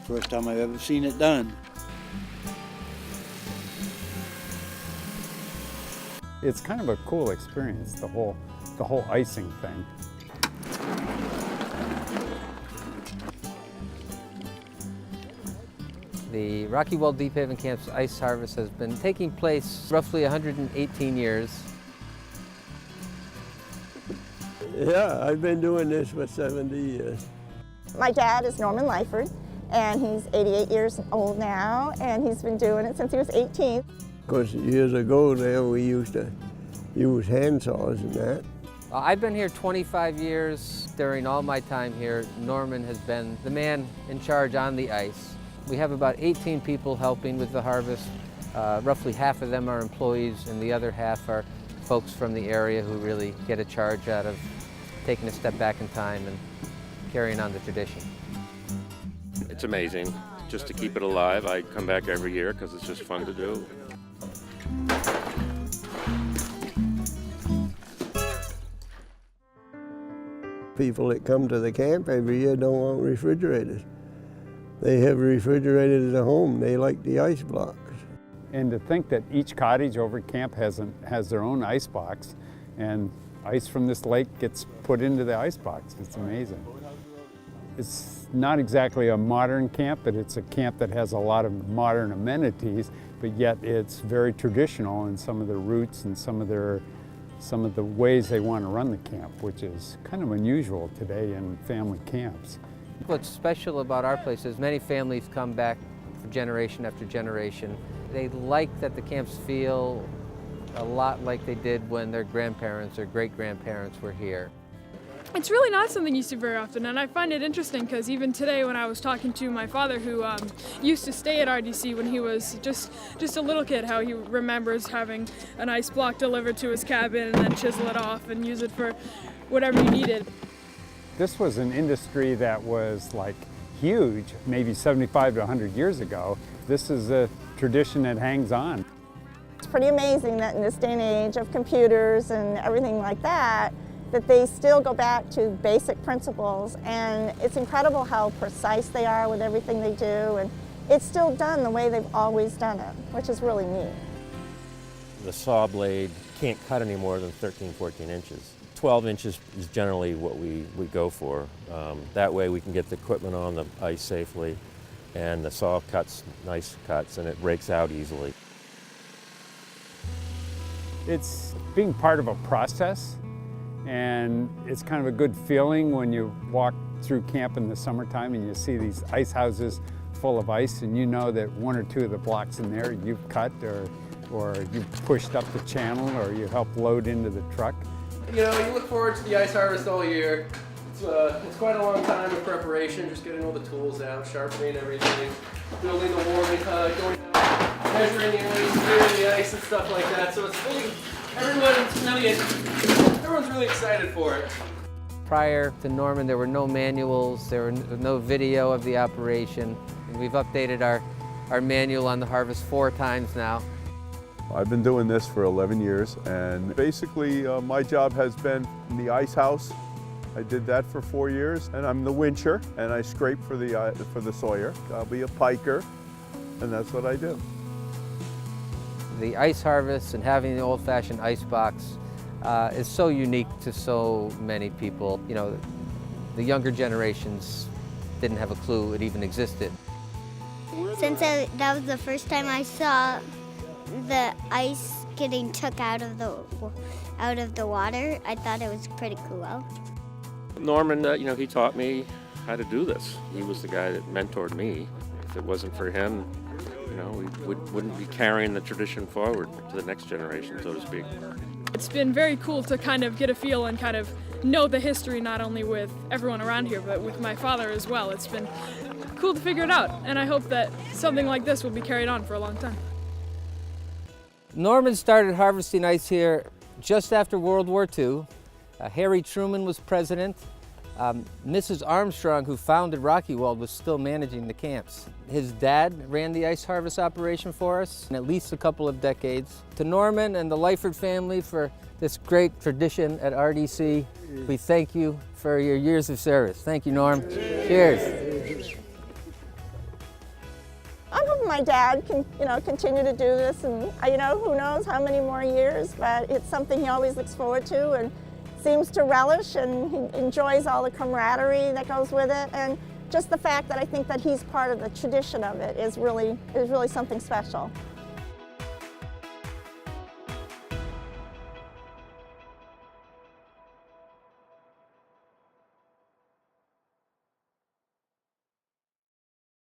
First time I've ever seen it done. It's kind of a cool experience, the whole icing thing. The Rockywold Deephaven Camp's Ice Harvest has been taking place roughly 118 years. Yeah, I've been doing this for 70 years. My dad is Norman Lyford, and he's 88 years old now, and he's been doing it since he was 18. Of course, years ago there, we used to use hand saws and that. I've been here 25 years. During all my time here, Norman has been the man in charge on the ice. We have about 18 people helping with the harvest. Roughly half of them are employees, and the other half are folks from the area who really get a charge out of taking a step back in time and carrying on the tradition. It's amazing just to keep it alive. I come back every year because it's just fun to do. People that come to the camp every year don't want refrigerators. They have refrigerators at home. They like the ice blocks. And to think that each cottage over at camp has their own ice box, and ice from this lake gets put into the ice box. It's amazing. It's not exactly a modern camp, but it's a camp that has a lot of modern amenities, but yet it's very traditional in some of the routes and some of the ways they want to run the camp, which is kind of unusual today in family camps. What's special about our place is many families come back for generation after generation. They like that the camps feel a lot like they did when their grandparents or great-grandparents were here. It's really not something you see very often, and I find it interesting because even today when I was talking to my father, who used to stay at RDC when he was just a little kid, how he remembers having an ice block delivered to his cabin and then chisel it off and use it for whatever he needed. This was an industry that was like huge, maybe 75 to 100 years ago. This is a tradition that hangs on. It's pretty amazing that in this day and age of computers and everything like that, that they still go back to basic principles, and it's incredible how precise they are with everything they do, and it's still done the way they've always done it, which is really neat. The saw blade can't cut any more than 13, 14 inches. 12 inches is generally what we go for. That way we can get the equipment on the ice safely, and the saw cuts nice cuts, and it breaks out easily. It's being part of a process, and it's kind of a good feeling when you walk through camp in the summertime and you see these ice houses full of ice, and you know that one or two of the blocks in there you've cut or you've pushed up the channel or you helped load into the truck. You know, you look forward to the ice harvest all year. It's quite a long time of preparation, just getting all the tools out, sharpening everything, building the warming hut, going out, measuring the ice, clearing the ice and stuff like that. So it's really, everyone's really excited for it. Prior to Norman, there were no manuals, there was no video of the operation. And we've updated our manual on the harvest 4 times now. I've been doing this for 11 years, and basically my job has been in the ice house. I did that for 4 years, and I'm the wincher, and I scrape for the sawyer. I'll be a piker, and that's what I do. The ice harvest and having the old-fashioned ice box is so unique to so many people. You know, the younger generations didn't have a clue it even existed. Since that was the first time I saw the ice getting took out of the water, I thought it was pretty cool. Norman, you know, he taught me how to do this. He was the guy that mentored me. If it wasn't for him, you know, we wouldn't be carrying the tradition forward to the next generation, so to speak. It's been very cool to kind of get a feel and kind of know the history, not only with everyone around here, but with my father as well. It's been cool to figure it out, and I hope that something like this will be carried on for a long time. Norman started harvesting ice here just after World War II. Harry Truman was president. Mrs. Armstrong, who founded Rockywold, was still managing the camps. His dad ran the ice harvest operation for us in at least a couple of decades. To Norman and the Lyford family for this great tradition at RDC, we thank you for your years of service. Thank you, Norm. Cheers. my dad can, continue to do this, and who knows how many more years, but it's something he always looks forward to and seems to relish, and he enjoys all the camaraderie that goes with it, and just the fact that I think that he's part of the tradition of it is really something special.